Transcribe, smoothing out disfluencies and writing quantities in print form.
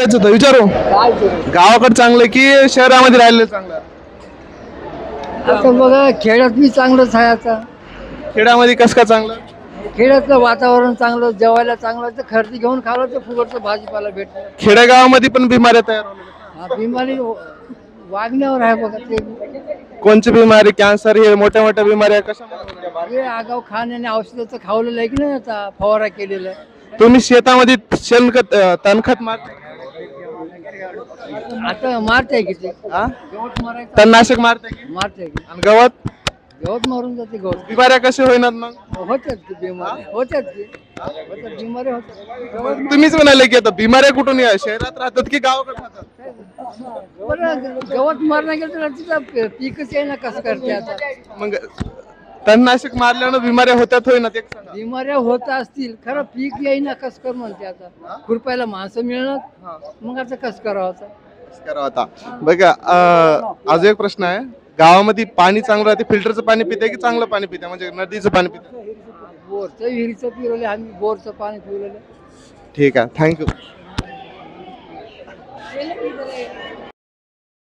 विचारायचं होतं, विचारू. गावाकडे चांगलं की शहरामध्ये राहिलेलं चांगलं? आता बघा खेड्यात बी चांगलंच आहे. आता खेड्यामध्ये कसं काय चांगलं? खेड्यातलं वातावरण चांगलं, जेवायला चांगलं, तर खरेदी घेऊन खावं तर फुकटचं भाजीपाला भेटतं. खेडेगावामध्ये पण बिमाऱ्या तयार होतात. हा, बिमारी वागण्यावर आहे बघा ते. कोणची बिमारी, कॅन्सर, हे मोठ्या मोठ्या बिमाऱ्या कशामुळे होतात? हे आगाव खाण्याने औषधाचं खावलेलं आहे की नाही, आता फवारा केलेलं आहे. तुम्ही शेतामध्ये शेणखत तणखत मारता? आता मारते की ते हा? गवत मारायचं, तणनाशक मारता की? मारते की आणि गवत गवत मारून जाते. गवत बिमाऱ्या कशा होईनात मग? होत्यात की बिमारी, होत्यात की बिमारी होतात. गवत तुम्हीच म्हणाले की आता बिमाऱ्या कुठून या, शहरात राहतात की गावाकडे राहतात? बरं, गवत मारणं गेलं तर तिथं पीकच आहे ना, कसं करते आता. मग तणनाशक मारल्यानं बिमाऱ्या होतात होईना ते सांगा. बिमाऱ्या होत असतील, खरं पीक येईना, कस कर म्हणते आता. खुरपायला माणसं मिळणार, मग आता कस करावं आता. करावं आता. बघा अजून एक प्रश्न आहे, गावामध्ये पाणी चांगलं राहते, फिल्टरचं पाणी पिते की चांगलं पाणी पिते, म्हणजे नदीचं पाणी पिते? बोरचं विहिरीचं पिरवले आम्ही, बोरचं पाणी पिरवलेलं. ठीक आहे, थँक्यू.